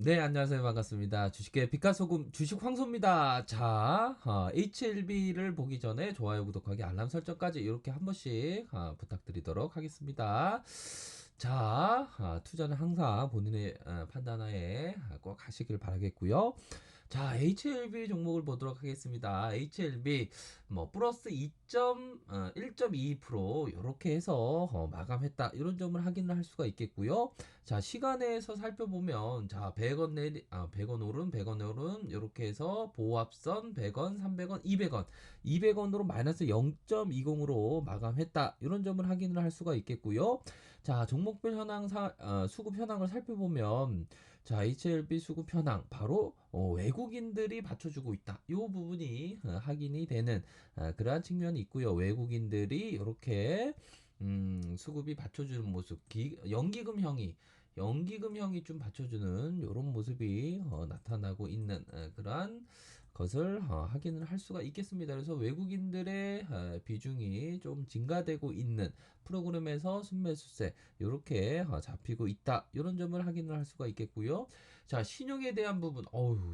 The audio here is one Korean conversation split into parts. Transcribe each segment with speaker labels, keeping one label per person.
Speaker 1: 네, 안녕하세요. 반갑습니다. 주식계 빛깔소금 주식 황소입니다. 자, HLB를 보기 전에 좋아요, 구독하기, 알람 설정까지 이렇게 한 번씩 부탁드리도록 하겠습니다. 자, 투자는 항상 본인의 판단하에 꼭 하시길 바라겠고요. 자, HLB 종목을 보도록 하겠습니다. HLB 뭐 플러스 1.22% 이렇게 해서 마감했다. 이런 점을 확인을 할 수가 있겠고요. 자, 시간에서 살펴보면 자, 100원 내리 100원 오른 100원 오른 이렇게 해서 보합선 100원, 300원, 200원. 200원으로 마이너스 0.20으로 마감했다. 이런 점을 확인을 할 수가 있겠고요. 자, 종목별 수급 현황을 살펴보면 자, HLB 수급 현황 바로 외국인들이 받쳐주고 있다. 이 부분이 확인이 되는 그러한 측면이 있고요. 외국인들이 이렇게 수급이 받쳐주는 모습, 연기금형이 좀 받쳐주는 이런 모습이 나타나고 있는 그러한 것을 확인을 할 수가 있겠습니다. 그래서 외국인들의 비중이 좀 증가되고 있는 프로그램에서 순매수세 이렇게 잡히고 있다. 이런 점을 확인을 할 수가 있겠고요. 자, 신용에 대한 부분,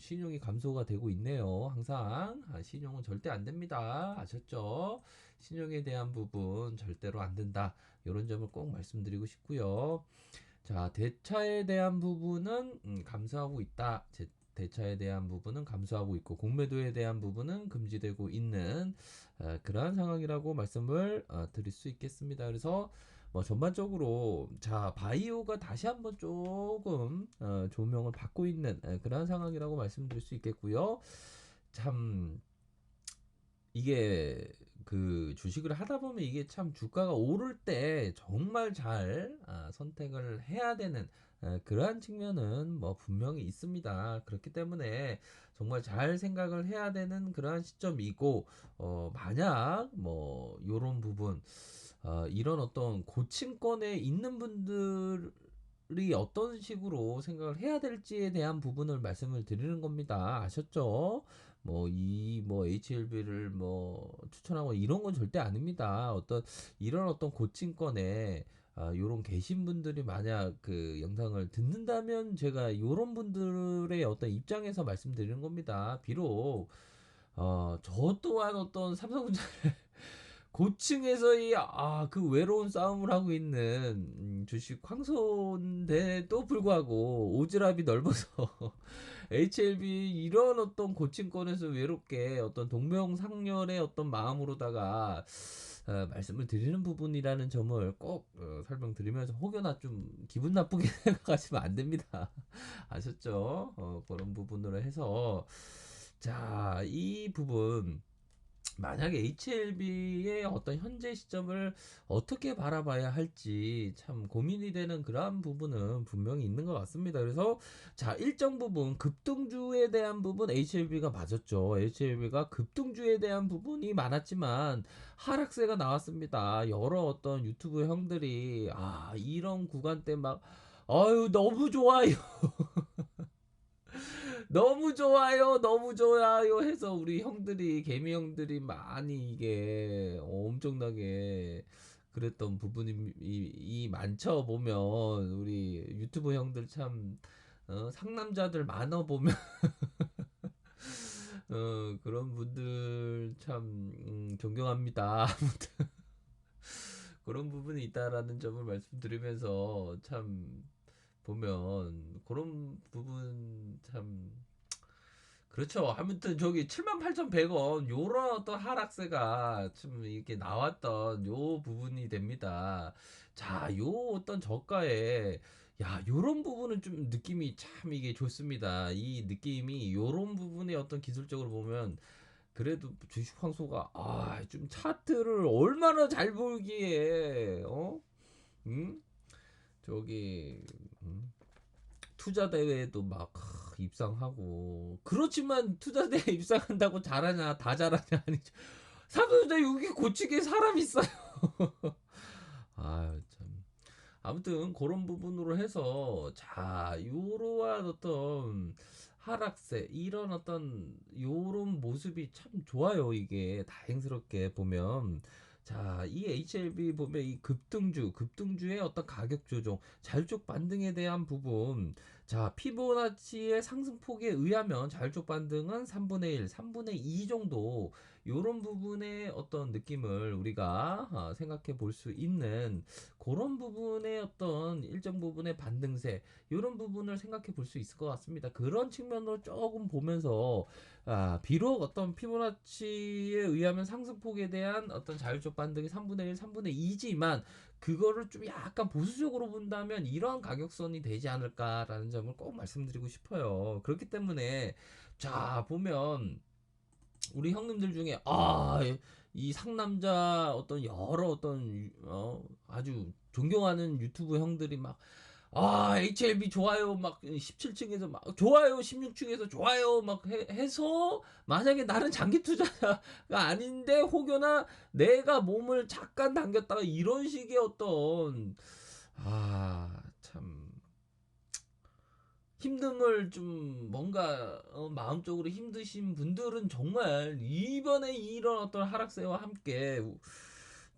Speaker 1: 신용이 감소가 되고 있네요. 항상 신용은 절대 안 됩니다. 아셨죠? 신용에 대한 부분 절대로 안 된다. 이런 점을 꼭 말씀드리고 싶고요. 자, 대차에 대한 부분은 감소하고 있다. 대차에 대한 부분은 감소하고 있고 공매도에 대한 부분은 금지되고 있는 그러한 상황이라고 말씀을 드릴 수 있겠습니다. 그래서 뭐 전반적으로 자 바이오가 다시 한번 조금 조명을 받고 있는 그러한 상황이라고 말씀드릴 수 있겠고요. 참 이게 그 주식을 하다 보면 이게 참 주가가 오를 때 정말 잘 선택을 해야 되는 그러한 측면은 뭐 분명히 있습니다. 그렇기 때문에 정말 잘 생각을 해야 되는 그러한 시점이고 만약 뭐 요런 부분 이런 어떤 고층권에 있는 분들이 어떤 식으로 생각을 해야 될지에 대한 부분을 말씀을 드리는 겁니다. 아셨죠? 뭐 HLB를 뭐 추천하고 이런 건 절대 아닙니다. 이런 어떤 고층권에 요런 계신 분들이 만약 그 영상을 듣는다면 제가 요런 분들의 어떤 입장에서 말씀드리는 겁니다. 비록 저 또한 어떤 삼성전자 고층에서의 그 외로운 싸움을 하고 있는 주식 황소인데도 불구하고 오지랖이 넓어서 HLB 이런 어떤 고층권에서 외롭게 어떤 동명상련의 어떤 마음으로다가 말씀을 드리는 부분이라는 점을 꼭 설명드리면서 혹여나 좀 기분 나쁘게 생각하시면 안 됩니다. 아셨죠? 그런 부분으로 해서 자, 이 부분 만약에 HLB의 어떤 현재 시점을 어떻게 바라봐야 할지 참 고민이 되는 그러한 부분은 분명히 있는 것 같습니다. 그래서 자, 일정 부분 급등주에 대한 부분 HLB가 맞았죠. HLB가 급등주에 대한 부분이 많았지만 하락세가 나왔습니다. 여러 어떤 유튜브 형들이 이런 구간 때 막 아유 너무 좋아요. 너무 좋아요, 너무 좋아요 해서 우리 형들이, 개미 형들이 많이 이게 엄청나게 그랬던 부분이 많죠. 보면 우리 유튜브 형들 참 상남자들 많아 보면 그런 분들 참 존경합니다. 그런 부분이 있다라는 점을 말씀드리면서 참 보면 그런 부분 참 그렇죠. 아무튼 저기 78,100원 요런 어떤 하락세가 좀 이렇게 나왔던 요 부분이 됩니다. 자, 요 어떤 저가에 요런 부분은 좀 느낌이 참 이게 좋습니다. 이 느낌이 요런 부분에 어떤 기술적으로 보면 그래도 주식 황소가 좀 차트를 얼마나 잘 보기에 음? 저기 음? 투자 대회에도 막 입상하고 그렇지만 투자 대회 입상한다고 잘하냐 다 잘하냐 아니죠. 사무자 여기 고치게 사람 있어요. 참. 아무튼 그런 부분으로 해서 자 요러한 어떤 하락세 이런 어떤 요런 모습이 참 좋아요. 이게 다행스럽게 보면 자, 이 HLB 보면 이 급등주의 어떤 가격 조정, 자율적 반등에 대한 부분, 자, 피보나치의 상승폭에 의하면 자율적 반등은 3분의 1, 3분의 2 정도 요런 부분의 어떤 느낌을 우리가 생각해 볼 수 있는 그런 부분의 어떤 일정 부분의 반등세 요런 부분을 생각해 볼 수 있을 것 같습니다. 그런 측면으로 조금 보면서 비록 어떤 피보나치에 의하면 상승폭에 대한 어떤 자율적 반등이 3분의 1, 3분의 2지만 그거를 좀 약간 보수적으로 본다면 이런 가격선이 되지 않을까라는 점을 꼭 말씀드리고 싶어요. 그렇기 때문에 자 보면 우리 형님들 중에 이 상남자 어떤 여러 어떤 아주 존경하는 유튜브 형들이 막 HLB 좋아요 막 17층에서 막 좋아요 16층에서 좋아요 막 해서 만약에 나는 장기 투자자가 아닌데 혹여나 내가 몸을 잠깐 당겼다가 이런 식의 어떤 참 힘듦을 좀 뭔가 마음적으로 힘드신 분들은 정말 이번에 이런 어떤 하락세와 함께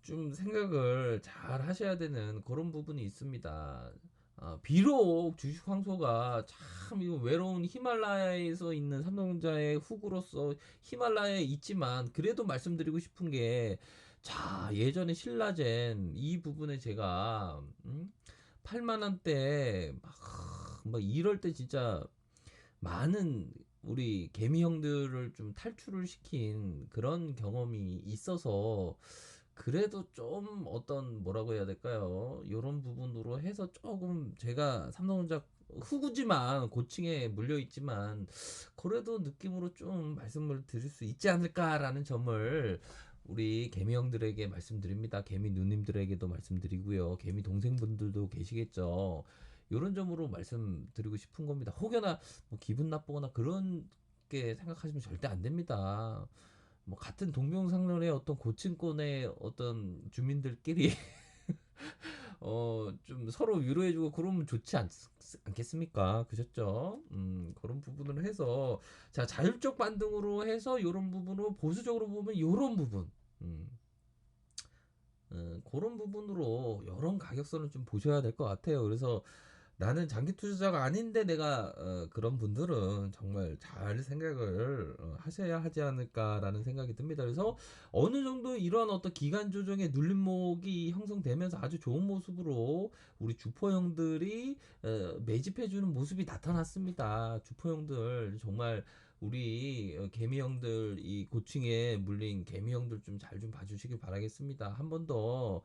Speaker 1: 좀 생각을 잘 하셔야 되는 그런 부분이 있습니다. 비록 주식 황소가 참 이거 외로운 히말라야에서 있는 삼성전자의 후구로서 히말라야에 있지만 그래도 말씀드리고 싶은 게 자 예전에 신라젠 이 부분에 제가 8만 원대 막 이럴 때 진짜 많은 우리 개미 형들을 좀 탈출을 시킨 그런 경험이 있어서 그래도 좀 어떤 뭐라고 해야 될까요? 요런 부분으로 해서 조금 제가 삼성전자 후구지만 고층에 물려 있지만 그래도 느낌으로 좀 말씀을 드릴 수 있지 않을까라는 점을 우리 개미 형들에게 말씀드립니다. 개미 누님들에게도 말씀드리고요. 개미 동생분들도 계시겠죠. 요런 점으로 말씀드리고 싶은 겁니다. 혹여나 뭐 기분 나쁘거나 그런 게 생각하시면 절대 안 됩니다. 뭐 같은 동명상련의 어떤 고층권의 어떤 주민들끼리 좀 서로 위로해주고 그러면 좋지 않겠습니까? 그셨죠? 그런 부분을 해서 자 자율적 반등으로 해서 요런 부분으로 보수적으로 보면 요런 부분 음, 그런 부분으로 이런 가격선을 좀 보셔야 될 것 같아요. 그래서 나는 장기 투자자가 아닌데 내가 그런 분들은 정말 잘 생각을 하셔야 하지 않을까라는 생각이 듭니다. 그래서 어느 정도 이런 어떤 기간 조정의 눌림목이 형성되면서 아주 좋은 모습으로 우리 주포형들이 매집해주는 모습이 나타났습니다. 주포형들 정말 우리 개미형들 이 고층에 물린 개미형들 좀 잘 좀 봐주시길 바라겠습니다. 한 번 더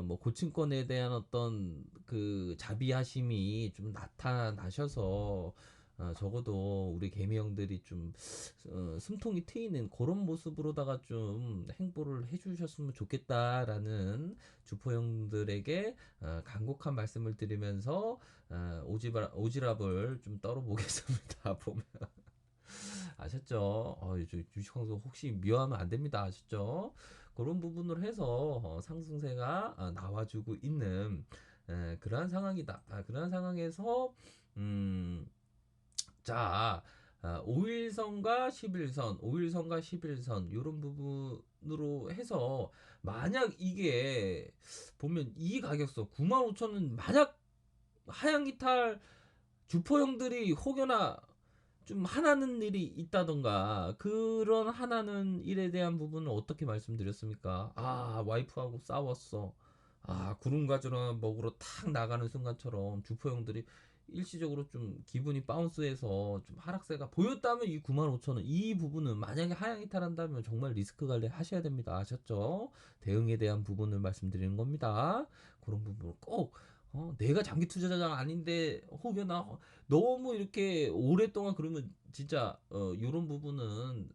Speaker 1: 뭐 고층권에 대한 어떤 그 자비하심이 좀 나타나셔서 적어도 우리 개미 형들이 좀 숨통이 트이는 그런 모습으로다가 좀 행보를 해주셨으면 좋겠다라는 주포 형들에게 간곡한 말씀을 드리면서 오지랖을 좀 떨어보겠습니다. 보면 아셨죠? 주식황소 혹시 미워하면 안 됩니다. 아셨죠? 그런 부분을 해서 상승세가 나와주고 있는 그러한 상황이다. 그러한 상황에서 음, 자 5일선과 11선, 5일선과 11선 이런 부분으로 해서 만약 이게 보면 이 가격선 95,000원 만약 하향 이탈 주포형들이 혹여나 좀 하나는 일이 있다던가 그런 하나는 일에 대한 부분은 어떻게 말씀드렸습니까? 와이프하고 싸웠어. 구름 가지러 먹으러 탁 나가는 순간처럼 주포형들이 일시적으로 좀 기분이 바운스해서 좀 하락세가 보였다면 이 95,000원 이 부분은 만약에 하향 이탈한다면 정말 리스크 관리 하셔야 됩니다. 아셨죠? 대응에 대한 부분을 말씀드리는 겁니다. 그런 부분을 꼭 내가 장기 투자자가 아닌데 혹여나 너무 이렇게 오랫동안 그러면 진짜 요런 부분은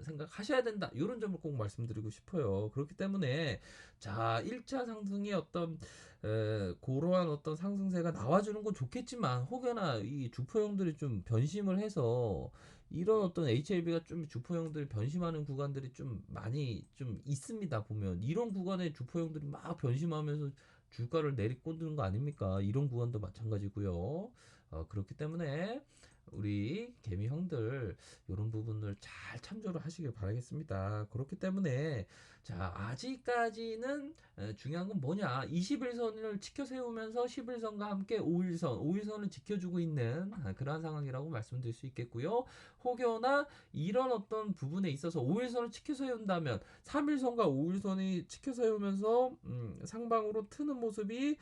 Speaker 1: 생각하셔야 된다. 요런 점을 꼭 말씀드리고 싶어요. 그렇기 때문에 자 1차 상승의 어떤 그러한 어떤 상승세가 나와주는 건 좋겠지만 혹여나 이 주포형들이 좀 변심을 해서 이런 어떤 HLB가 좀 주포형들이 변심하는 구간들이 좀 많이 좀 있습니다. 보면 이런 구간에 주포형들이 막 변심하면서 주가를 내리꽂는 거 아닙니까? 이런 구간도 마찬가지고요. 그렇기 때문에 우리 개미 형들 요런 부분을 잘 참조를 하시길 바라겠습니다. 그렇기 때문에 자, 아직까지는 중요한 건 뭐냐? 21선을 지켜 세우면서 11선과 함께 5일선을 지켜주고 있는 그러한 상황이라고 말씀드릴 수 있겠고요. 혹여나 이런 어떤 부분에 있어서 5일선을 지켜 세운다면 3일선과 5일선이 지켜 세우면서 상방으로 트는 모습이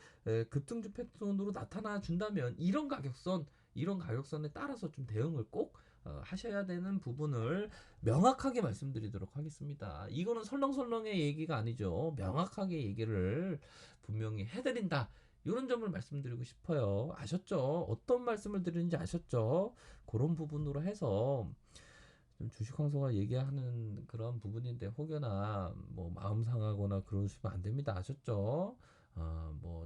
Speaker 1: 급등주 패턴으로 나타나 준다면 이런 가격선에 따라서 좀 대응을 꼭 하셔야 되는 부분을 명확하게 말씀드리도록 하겠습니다. 이거는 설렁설렁의 얘기가 아니죠. 명확하게 얘기를 분명히 해드린다. 이런 점을 말씀드리고 싶어요. 아셨죠? 어떤 말씀을 드리는지 아셨죠? 그런 부분으로 해서 좀 주식 황소가 얘기하는 그런 부분인데 혹여나 뭐 마음 상하거나 그러시면 안 됩니다. 아셨죠?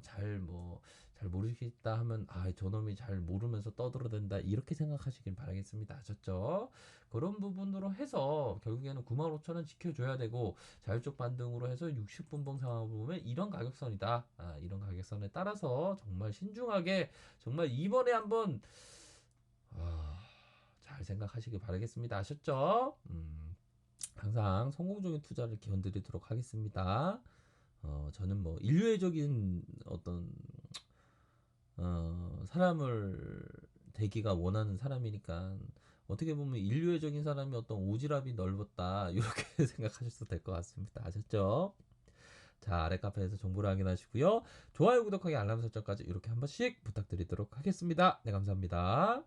Speaker 1: 잘 모르시겠다 하면 저놈이 잘 모르면서 떠들어댄다 이렇게 생각하시길 바라겠습니다. 아셨죠? 그런 부분으로 해서 결국에는 95,000원 지켜줘야 되고 자율적 반등으로 해서 60분봉 상황을 보면 이런 가격선이다. 이런 가격선에 따라서 정말 신중하게 정말 이번에 한번 잘 생각하시길 바라겠습니다. 아셨죠? 항상 성공적인 투자를 기원드리도록 하겠습니다. 저는 뭐 인류애적인 어떤 사람을 되기가 원하는 사람이니까 어떻게 보면 인류애적인 사람이 어떤 오지랖이 넓었다 이렇게 생각하셔도 될 것 같습니다. 아셨죠? 자, 아래 카페에서 정보를 확인하시고요. 좋아요, 구독하기, 알람 설정까지 이렇게 한 번씩 부탁드리도록 하겠습니다. 네, 감사합니다.